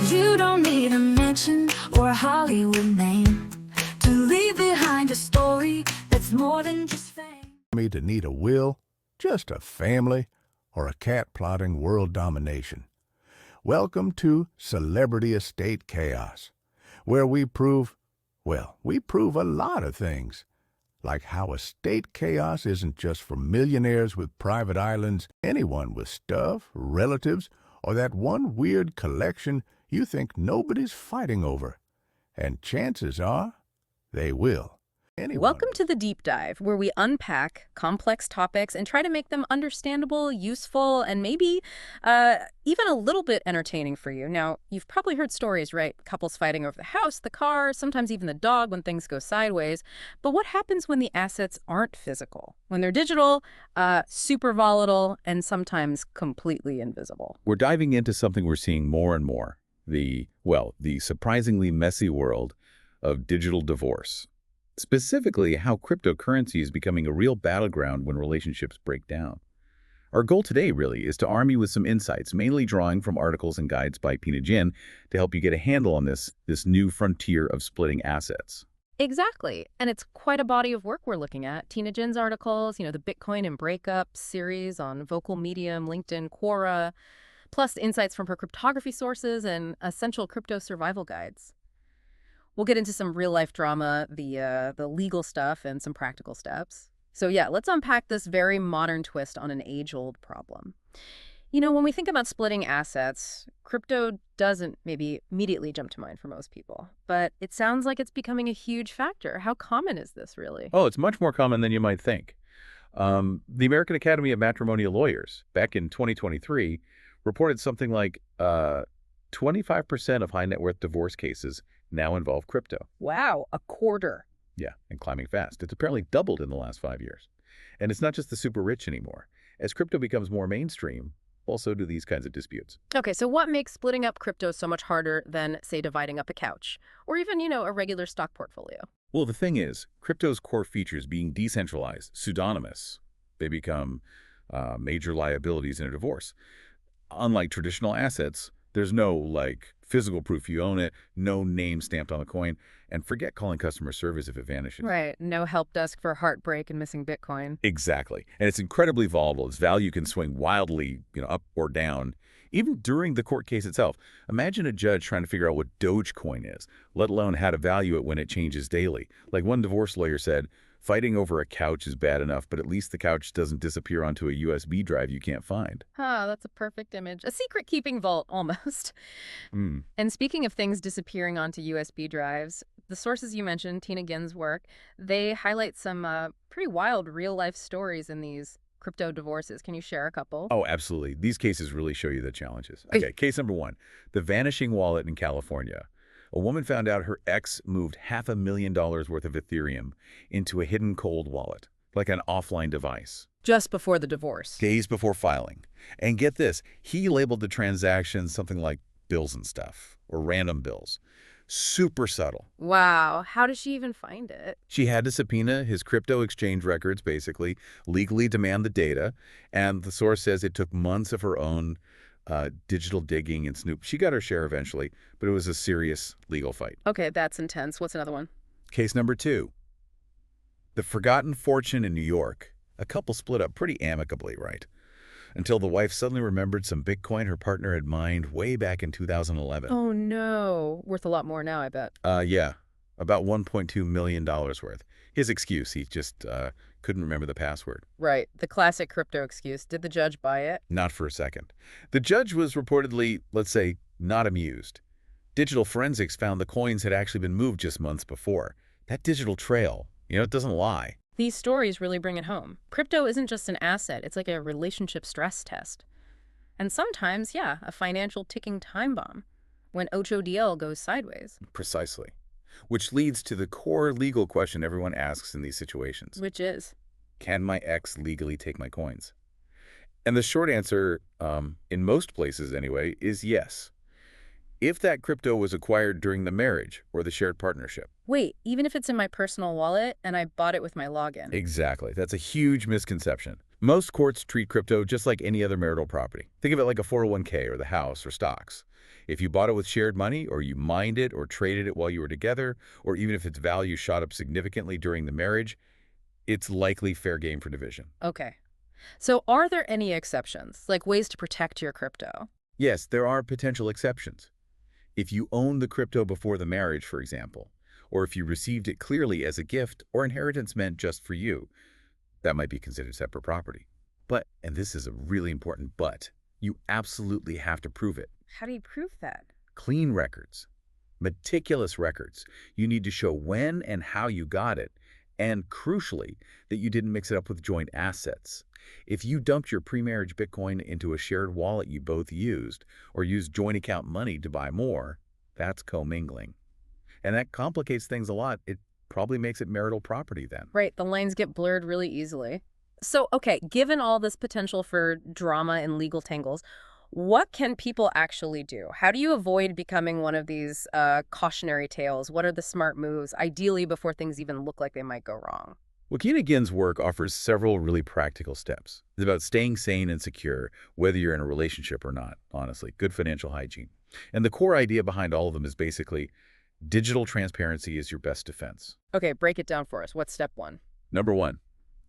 You don't need a mansion or a Hollywood name to leave behind a story that's more than just fame. Me to need a will, just a family, or a cat plotting world domination. Welcome to Celebrity Estate Chaos, where we prove a lot of things. Like how estate chaos isn't just for millionaires with private islands, anyone with stuff, relatives, or that one weird collection you think nobody's fighting over. And chances are, they will. Welcome to the Deep Dive, where we unpack complex topics and try to make them understandable, useful, and maybe even a little bit entertaining for you. Now, you've probably heard stories, right? Couples fighting over the house, the car, sometimes even the dog when things go sideways. But what happens when the assets aren't physical? When they're digital, super volatile, and sometimes completely invisible? We're diving into something we're seeing more and more, the surprisingly messy world of digital divorce. Specifically, how cryptocurrency is becoming a real battleground when relationships break down. Our goal today, really, is to arm you with some insights, mainly drawing from articles and guides by Pina Jin, to help you get a handle on this new frontier of splitting assets. Exactly. And it's quite a body of work we're looking at. Tina Jin's articles, the Bitcoin and Breakup series on Vocal Medium, LinkedIn, Quora, plus insights from her cryptography sources and essential crypto survival guides. We'll get into some real-life drama, the legal stuff, and some practical steps. So yeah, let's unpack this very modern twist on an age-old problem. When we think about splitting assets, crypto doesn't maybe immediately jump to mind for most people. But it sounds like it's becoming a huge factor. How common is this, really? Oh, it's much more common than you might think. The American Academy of Matrimonial Lawyers, back in 2023, reported something like 25% of high-net-worth divorce cases now involve crypto. Wow, a quarter. Yeah, and climbing fast. It's apparently doubled in the last 5 years. And it's not just the super rich anymore. As crypto becomes more mainstream, also do these kinds of disputes. Okay, so what makes splitting up crypto so much harder than, say, dividing up a couch? Or even, a regular stock portfolio? Well, the thing is, crypto's core features being decentralized, pseudonymous, they become major liabilities in a divorce. Unlike traditional assets, there's no, physical proof you own it, no name stamped on the coin, and forget calling customer service if it vanishes. Right. No help desk for heartbreak and missing Bitcoin. Exactly. And it's incredibly volatile. Its value can swing wildly, up or down, even during the court case itself. Imagine a judge trying to figure out what Dogecoin is, let alone how to value it when it changes daily. Like one divorce lawyer said, fighting over a couch is bad enough, but at least the couch doesn't disappear onto a USB drive you can't find. That's a perfect image. A secret-keeping vault, almost. And speaking of things disappearing onto USB drives, the sources you mentioned, Tina Gin's work, they highlight some pretty wild real-life stories in these crypto divorces. Can you share a couple? Oh, absolutely. These cases really show you the challenges. Okay, case number 1, the vanishing wallet in California. A woman found out her ex moved $500,000 worth of Ethereum into a hidden cold wallet, like an offline device. Just before the divorce. Days before filing. And get this, he labeled the transaction something like bills and stuff, or random bills. Super subtle. Wow. How did she even find it? She had to subpoena his crypto exchange records, basically, legally demand the data, and the source says it took months of her own digital digging and snoop. She got her share eventually, but it was a serious legal fight. Okay, that's intense. What's another one? Case number 2. The forgotten fortune in New York. A couple split up pretty amicably, right? Until the wife suddenly remembered some Bitcoin her partner had mined way back in 2011. Oh, no. Worth a lot more now, I bet. Yeah, about $1.2 million worth. His excuse, he just couldn't remember the password. Right. The classic crypto excuse. Did the judge buy it? Not for a second. The judge was reportedly, let's say, not amused. Digital forensics found the coins had actually been moved just months before. That digital trail, it doesn't lie. These stories really bring it home. Crypto isn't just an asset. It's like a relationship stress test. And sometimes, yeah, a financial ticking time bomb when HODL goes sideways. Precisely. Which leads to the core legal question everyone asks in these situations. Which is? Can my ex legally take my coins? And the short answer, in most places anyway, is yes. If that crypto was acquired during the marriage or the shared partnership. Wait, even if it's in my personal wallet and I bought it with my login? Exactly. That's a huge misconception. Most courts treat crypto just like any other marital property. Think of it like a 401k or the house or stocks. If you bought it with shared money, or you mined it or traded it while you were together, or even if its value shot up significantly during the marriage, it's likely fair game for division. Okay. So are there any exceptions, like ways to protect your crypto? Yes, there are potential exceptions. If you own the crypto before the marriage, for example, or if you received it clearly as a gift or inheritance meant just for you, that might be considered separate property. But, and this is a really important but, you absolutely have to prove it. How do you prove that? Clean records, meticulous records. You need to show when and how you got it, and crucially, that you didn't mix it up with joint assets. If you dumped your pre-marriage Bitcoin into a shared wallet you both used, or used joint account money to buy more, that's commingling. And that complicates things a lot. It probably makes it marital property then. Right, the lines get blurred really easily. So, okay, given all this potential for drama and legal tangles, what can people actually do? How do you avoid becoming one of these cautionary tales? What are the smart moves, ideally before things even look like they might go wrong? Joaquin Agin's work offers several really practical steps. It's about staying sane and secure, whether you're in a relationship or not, honestly. Good financial hygiene. And the core idea behind all of them is basically digital transparency is your best defense. Okay, break it down for us. What's step one? Number one,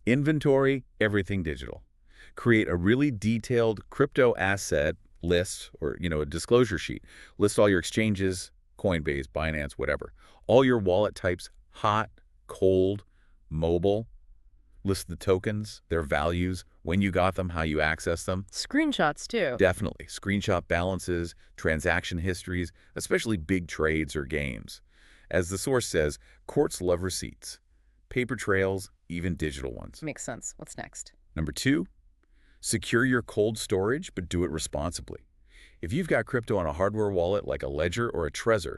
inventory everything digital. Create a really detailed crypto asset list or, a disclosure sheet. List all your exchanges, Coinbase, Binance, whatever. All your wallet types, hot, cold, mobile. List the tokens, their values, when you got them, how you access them. Screenshots, too. Definitely. Screenshot balances, transaction histories, especially big trades or games. As the source says, courts love receipts. Paper trails, even digital ones. Makes sense. What's next? Number two, secure your cold storage, but do it responsibly. If you've got crypto on a hardware wallet like a Ledger or a Trezor,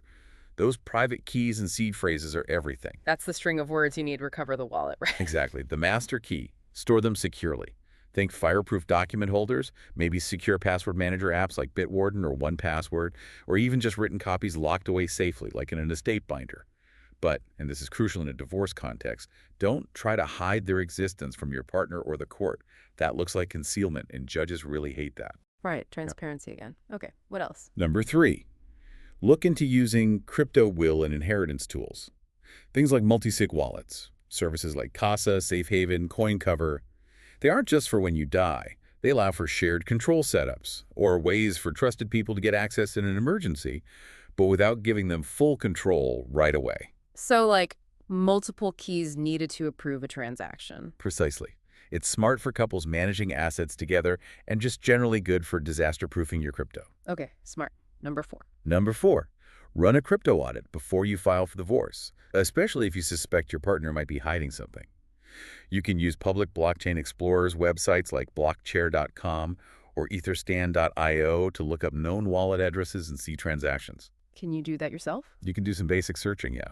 those private keys and seed phrases are everything. That's the string of words you need to recover the wallet, right? Exactly. The master key. Store them securely. Think fireproof document holders, maybe secure password manager apps like Bitwarden or 1Password, or even just written copies locked away safely like in an estate binder. But, and this is crucial in a divorce context, don't try to hide their existence from your partner or the court. That looks like concealment, and judges really hate that. Right, transparency again. Okay, what else? Number three, look into using crypto will and inheritance tools. Things like multi-sig wallets, services like Casa, Safe Haven, CoinCover. They aren't just for when you die. They allow for shared control setups, or ways for trusted people to get access in an emergency, but without giving them full control right away. So, like, multiple keys needed to approve a transaction. Precisely. It's smart for couples managing assets together and just generally good for disaster-proofing your crypto. Okay, smart. Number four. Number four, run a crypto audit before you file for divorce, especially if you suspect your partner might be hiding something. You can use public blockchain explorers websites like blockchair.com or etherscan.io to look up known wallet addresses and see transactions. Can you do that yourself? You can do some basic searching, yeah.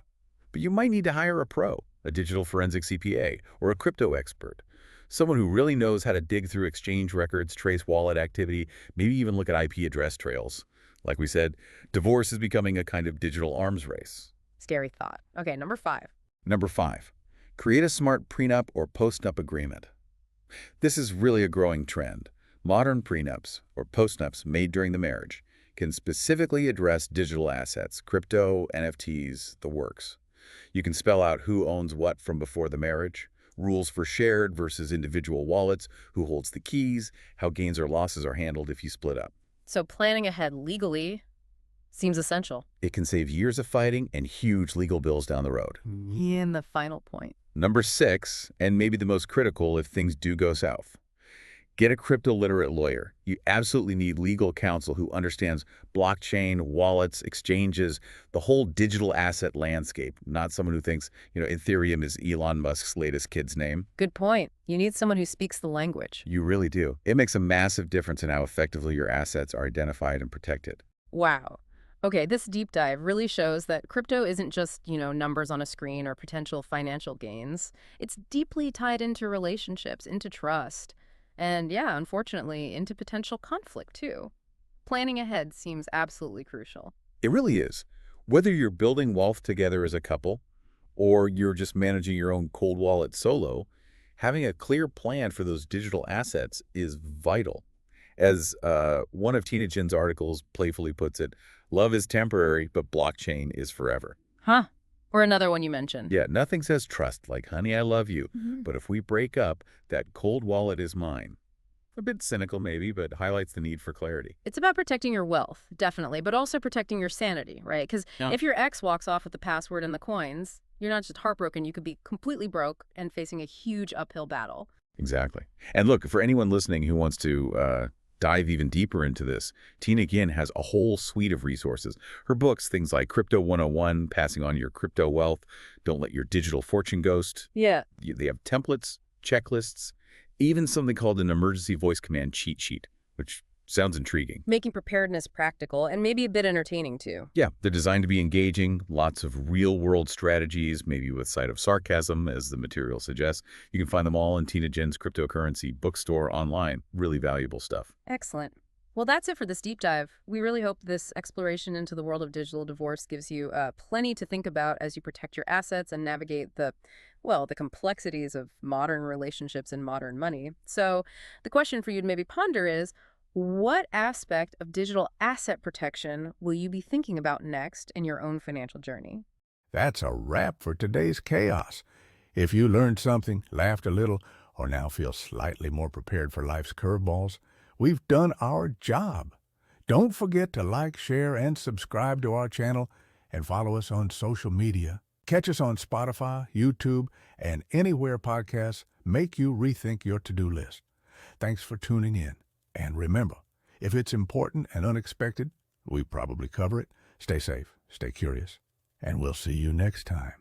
But you might need to hire a pro, a digital forensic CPA, or a crypto expert. Someone who really knows how to dig through exchange records, trace wallet activity, maybe even look at IP address trails. Like we said, divorce is becoming a kind of digital arms race. Scary thought. Okay, number five. Number five, create a smart prenup or postnup agreement. This is really a growing trend. Modern prenups, or postnups made during the marriage, can specifically address digital assets, crypto, NFTs, the works. You can spell out who owns what from before the marriage, rules for shared versus individual wallets, who holds the keys, how gains or losses are handled if you split up. So planning ahead legally seems essential. It can save years of fighting and huge legal bills down the road. And the final point. Number six, and maybe the most critical if things do go south. Get a crypto-literate lawyer. You absolutely need legal counsel who understands blockchain, wallets, exchanges, the whole digital asset landscape, not someone who thinks, Ethereum is Elon Musk's latest kid's name. Good point. You need someone who speaks the language. You really do. It makes a massive difference in how effectively your assets are identified and protected. Wow. Okay, this deep dive really shows that crypto isn't just, numbers on a screen or potential financial gains. It's deeply tied into relationships, into trust. And yeah, unfortunately, into potential conflict, too. Planning ahead seems absolutely crucial. It really is. Whether you're building wealth together as a couple, or you're just managing your own cold wallet solo, having a clear plan for those digital assets is vital. As one of Tina Jin's articles playfully puts it, love is temporary, but blockchain is forever. Huh. Or another one you mentioned. Yeah, nothing says trust like, honey, I love you. Mhm. But if we break up, that cold wallet is mine. A bit cynical maybe, but highlights the need for clarity. It's about protecting your wealth, definitely, but also protecting your sanity, right? Because Yeah. if your ex walks off with the password and the coins, you're not just heartbroken, you could be completely broke and facing a huge uphill battle. Exactly. And look, for anyone listening who wants to dive even deeper into this, Tina Ginn has a whole suite of resources. Her books, things like Crypto 101, Passing on Your Crypto Wealth, Don't Let Your Digital Fortune Ghost. Yeah. They have templates, checklists, even something called an emergency voice command cheat sheet, which sounds intriguing. Making preparedness practical and maybe a bit entertaining, too. Yeah, they're designed to be engaging, lots of real-world strategies, maybe with side of sarcasm, as the material suggests. You can find them all in Tina Jin's cryptocurrency bookstore online. Really valuable stuff. Excellent. Well, that's it for this deep dive. We really hope this exploration into the world of digital divorce gives you plenty to think about as you protect your assets and navigate the complexities of modern relationships and modern money. So the question for you to maybe ponder is, what aspect of digital asset protection will you be thinking about next in your own financial journey? That's a wrap for today's chaos. If you learned something, laughed a little, or now feel slightly more prepared for life's curveballs, we've done our job. Don't forget to like, share, and subscribe to our channel and follow us on social media. Catch us on Spotify, YouTube, and anywhere podcasts make you rethink your to-do list. Thanks for tuning in. And remember, if it's important and unexpected, we probably cover it. Stay safe, stay curious, and we'll see you next time.